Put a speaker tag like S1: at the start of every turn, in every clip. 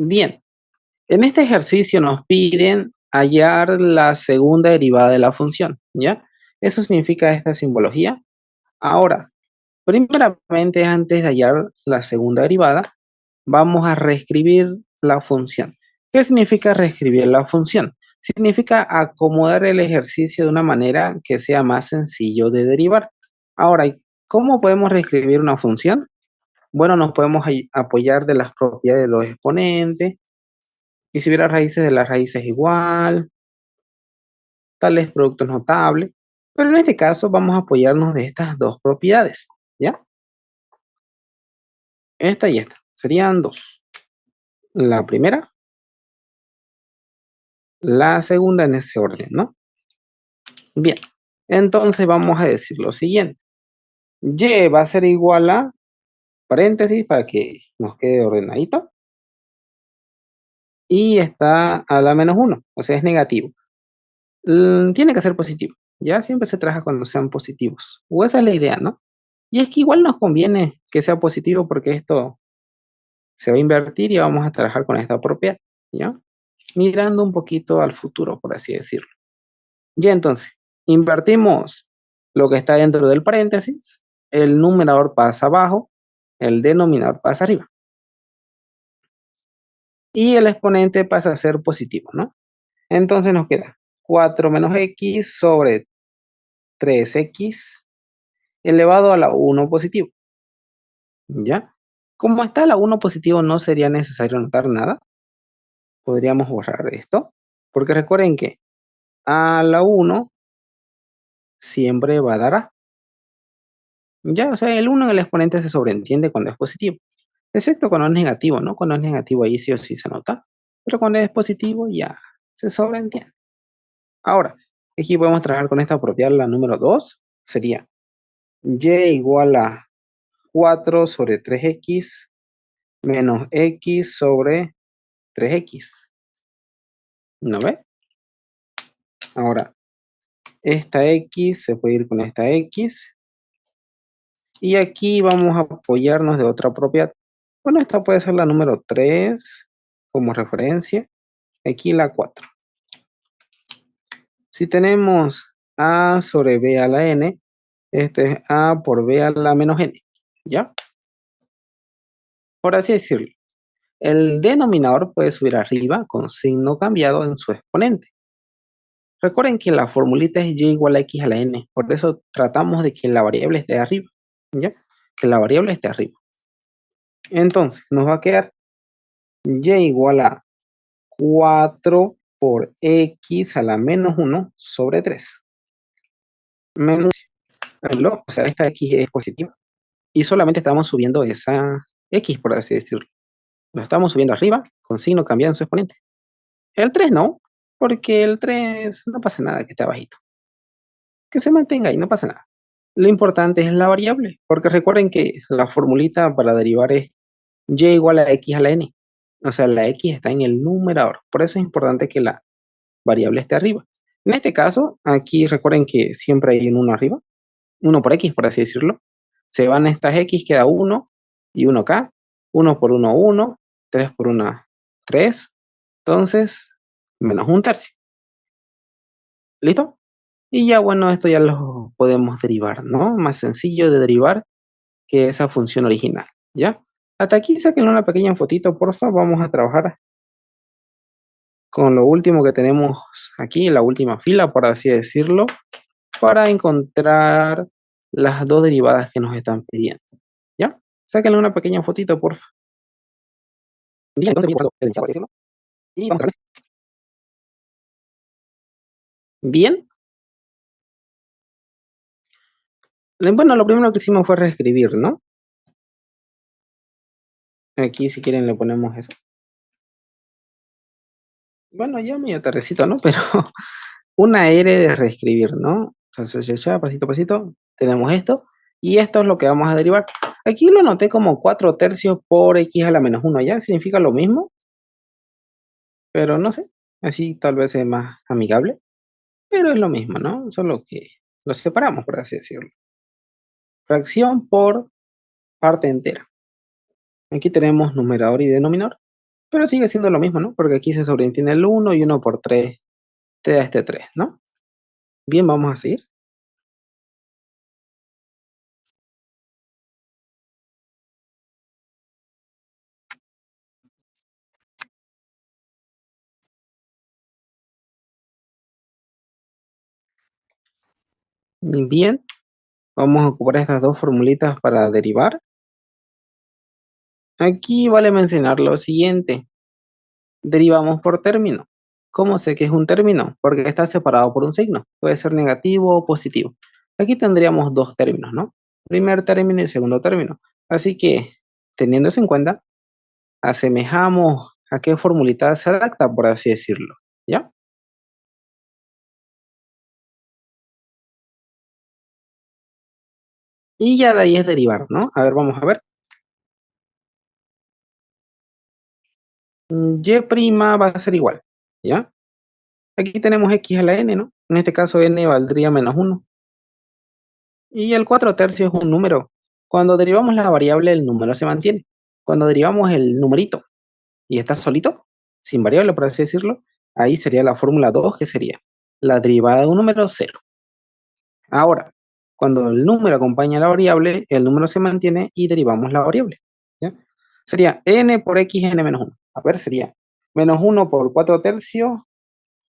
S1: Bien, en este ejercicio nos piden hallar la segunda derivada de la función, ¿ya? Eso significa esta simbología. Ahora, primeramente, antes de hallar la segunda derivada, vamos a reescribir la función. ¿Qué significa reescribir la función? Significa acomodar el ejercicio de una manera que sea más sencillo de derivar. Ahora, ¿cómo podemos reescribir una función? Bueno, nos podemos apoyar de las propiedades de los exponentes, y si hubiera raíces de las raíces igual, tales productos notables, pero en este caso vamos a apoyarnos de estas dos propiedades, ¿ya? Esta y esta, serían dos. La primera, la segunda en ese orden, ¿no? Bien, entonces vamos a decir lo siguiente. Y va a ser igual a, paréntesis para que nos quede ordenadito, y está a la menos 1, o sea, es negativo. Tiene que ser positivo, ya siempre se trabaja cuando sean positivos, o esa es la idea, ¿no? Y es que igual nos conviene que sea positivo porque esto se va a invertir y vamos a trabajar con esta propiedad, ¿ya? Mirando un poquito al futuro, por así decirlo. Ya entonces, invertimos lo que está dentro del paréntesis, el numerador pasa abajo, el denominador pasa arriba. Y el exponente pasa a ser positivo, ¿no? Entonces nos queda 4 menos x sobre 3x elevado a la 1 positivo, ¿ya? Como está la 1 positivo, no sería necesario anotar nada. Podríamos borrar esto, porque recuerden que a la 1 siempre va a dar a. Ya, o sea, el 1 en el exponente se sobreentiende cuando es positivo, excepto cuando es negativo, ¿no? Cuando es negativo ahí sí o sí se nota, pero cuando es positivo ya se sobreentiende. Ahora, aquí podemos trabajar con esta propiedad, la número 2, sería y igual a 4 sobre 3x menos x sobre 3x. ¿No ve? Ahora, esta x se puede ir con esta x. Y aquí vamos a apoyarnos de otra propiedad. Bueno, esta puede ser la número 3 como referencia. Aquí la 4. Si tenemos a sobre b a la n, esto es a por b a la menos n. ¿Ya? Por así decirlo. El denominador puede subir arriba con signo cambiado en su exponente. Recuerden que la formulita es y igual a x a la n. Por eso tratamos de que la variable esté arriba. ¿Ya? Que la variable esté arriba. Entonces, nos va a quedar y igual a 4 por x a la menos 1 sobre 3. Menos, o sea, esta x es positiva. Y solamente estamos subiendo esa x, por así decirlo. Lo estamos subiendo arriba, con signo cambiado en su exponente. El 3 no, porque el 3 no pasa nada que esté bajito. Que se mantenga ahí, no pasa nada. Lo importante es la variable, porque recuerden que la formulita para derivar es y igual a x a la n. O sea, la x está en el numerador. Por eso es importante que la variable esté arriba. En este caso, aquí recuerden que siempre hay un 1 arriba, 1 por x, por así decirlo. Se van estas x, queda 1 y 1 acá. 1 por 1, 1. 3 por 1, 3. Entonces, menos un tercio. ¿Listo? Y ya, bueno, esto ya lo podemos derivar, ¿no? Más sencillo de derivar que esa función original, ¿ya? Hasta aquí saquen una pequeña fotito, por favor. Vamos a trabajar con lo último que tenemos aquí, la última fila, por así decirlo, para encontrar las dos derivadas que nos están pidiendo, ¿ya? Sáquenle una pequeña fotito, por favor. Bien, entonces voy a por decirlo, y vamos a ver. Bien. Bueno, lo primero que hicimos fue reescribir, ¿no? Aquí, si quieren, le ponemos eso. Bueno, ya medio tardecito, ¿no? Pero una R de reescribir, ¿no? Entonces, ya, pasito a pasito, tenemos esto. Y esto es lo que vamos a derivar. Aquí lo noté como 4 tercios por x a la menos 1, ¿ya? Significa lo mismo, pero no sé. Así tal vez es más amigable. Pero es lo mismo, ¿no? Solo que los separamos, por así decirlo. Fracción por parte entera. Aquí tenemos numerador y denominador. pero sigue siendo lo mismo, ¿no? Porque aquí se sobreentiende el uno y uno por 3 te da este 3, ¿no? Bien, vamos a seguir. Bien, vamos a ocupar estas dos formulitas para derivar. Aquí vale mencionar lo siguiente. Derivamos por término. ¿Cómo sé que es un término? Porque está separado por un signo. Puede ser negativo o positivo. Aquí tendríamos dos términos, ¿no? Primer término y segundo término. Así que, teniendo eso en cuenta, asemejamos a qué formulita se adapta, por así decirlo. ¿Ya? Y ya de ahí es derivar, ¿no? A ver, vamos a ver. Y' va a ser igual. ¿Ya? Aquí tenemos x a la n, ¿no? En este caso n valdría menos uno. Y el 4 tercios es un número. Cuando derivamos la variable, el número se mantiene. Cuando derivamos el numerito y está solito, sin variable, por así decirlo, ahí sería la fórmula 2, que sería la derivada de un número cero. Ahora, cuando el número acompaña a la variable, el número se mantiene y derivamos la variable. ¿Ya? Sería n por x n menos uno. A ver, sería menos uno por 4 tercios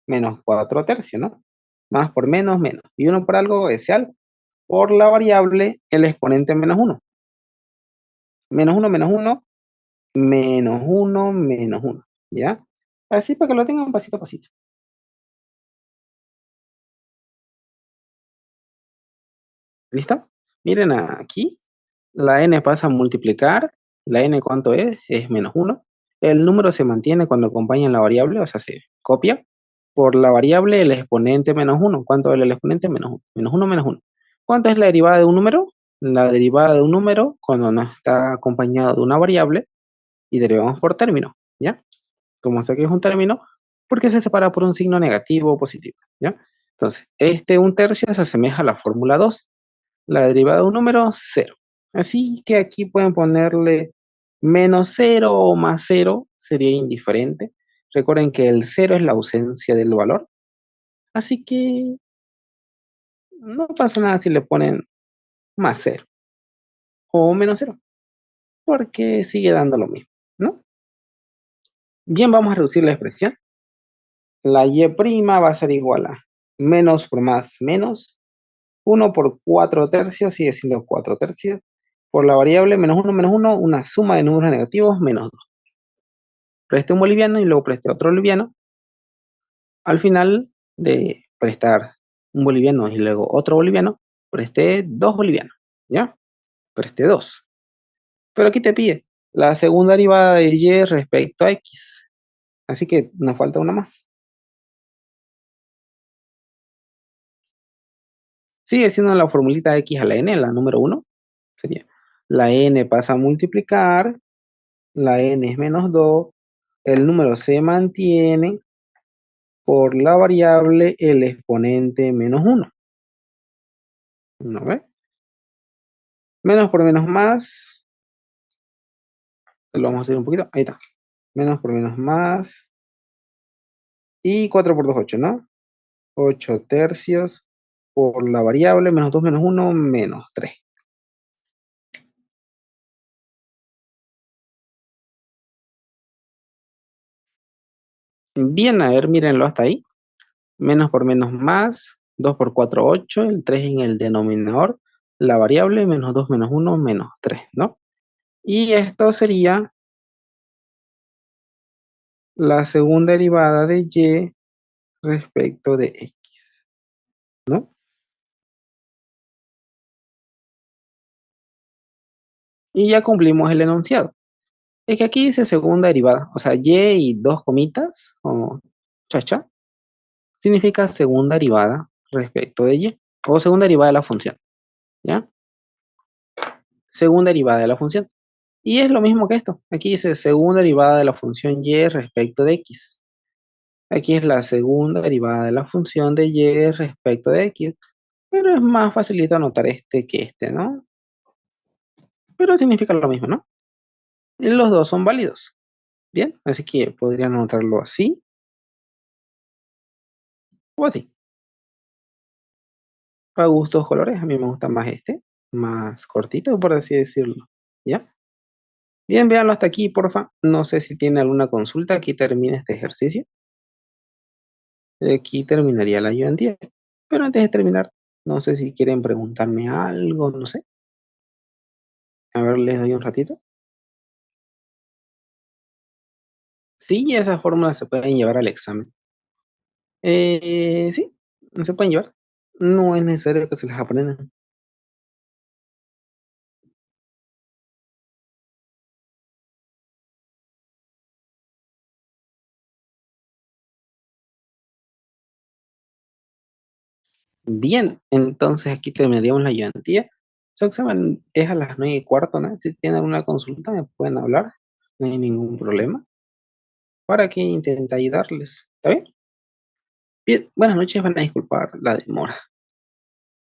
S1: menos 4 tercios, ¿no? Más por menos, menos. Y uno por algo, ese algo. Por la variable, el exponente menos uno. Menos uno menos uno menos uno menos uno. ¿Ya? Así para que lo tengan pasito a pasito. ¿Listo? Miren aquí. La n pasa a multiplicar. La n, ¿cuánto es? Es menos uno. El número se mantiene cuando acompaña la variable, o sea, se copia. Por la variable, el exponente menos uno. ¿Cuánto vale el exponente? Menos uno. Menos uno menos uno. ¿Cuánto es la derivada de un número? La derivada de un número, cuando no está acompañado de una variable, y derivamos por término. ¿Ya? Como sé que es un término, porque se separa por un signo negativo o positivo, ¿ya? Entonces, este un tercio se asemeja a la fórmula 2, la derivada de un número, cero. Así que aquí pueden ponerle menos cero o más cero, sería indiferente. Recuerden que el cero es la ausencia del valor, así que no pasa nada si le ponen más cero o menos cero, porque sigue dando lo mismo, ¿no? Bien, vamos a reducir la expresión. La y' va a ser igual a menos por más menos, uno por 4 tercios sigue siendo 4 tercios, por la variable menos uno, una suma de números negativos, menos 2. Presté un boliviano y luego presté otro boliviano. Al final de prestar un boliviano y luego otro boliviano, presté dos bolivianos, ¿ya? Presté dos. Pero aquí te pide la segunda derivada de y respecto a x. Así que nos falta una más. Sigue siendo la formulita x a la n, la número uno. Sería la n pasa a multiplicar, la n es menos 2, el número se mantiene por la variable el exponente menos uno. ¿No ve? Menos por menos más, lo vamos a hacer un poquito, ahí está. Menos por menos más, y 4 por 2 8, ¿no? 8 tercios por la variable menos 2 menos uno menos 3. Bien, a ver, mírenlo hasta ahí. Menos por menos más, 2 por 4 8, el 3 en el denominador, la variable menos 2 menos uno menos 3, ¿no? Y esto sería la segunda derivada de y respecto de x, ¿no? Y ya cumplimos el enunciado. Es que aquí dice segunda derivada, o sea, y dos comitas, o chacha, significa segunda derivada respecto de y, o segunda derivada de la función, ¿ya? Segunda derivada de la función. Y es lo mismo que esto. Aquí dice segunda derivada de la función y respecto de x. Aquí es la segunda derivada de la función de y respecto de x. Pero es más facilito anotar este que este, ¿no? Pero significa lo mismo, ¿no? Y los dos son válidos. Bien, así que podrían anotarlo así o así. Para gustos colores, a mí me gusta más este, más cortito, por así decirlo. ¿Ya? Bien, véanlo hasta aquí, porfa. No sé si tiene alguna consulta. Aquí termina este ejercicio. Aquí terminaría la ayudantía. Pero antes de terminar, no sé si quieren preguntarme algo, no sé. A ver, les doy un ratito. Sí, esas fórmulas se pueden llevar al examen. Sí, se pueden llevar. No es necesario que se las aprendan. Bien, entonces aquí terminaríamos la ayudantía. Su examen es a las 9:15, ¿no? Si tienen alguna consulta, me pueden hablar. No hay ningún problema. Para que intente ayudarles. ¿Está bien? Bien, buenas noches. Van a disculpar la demora.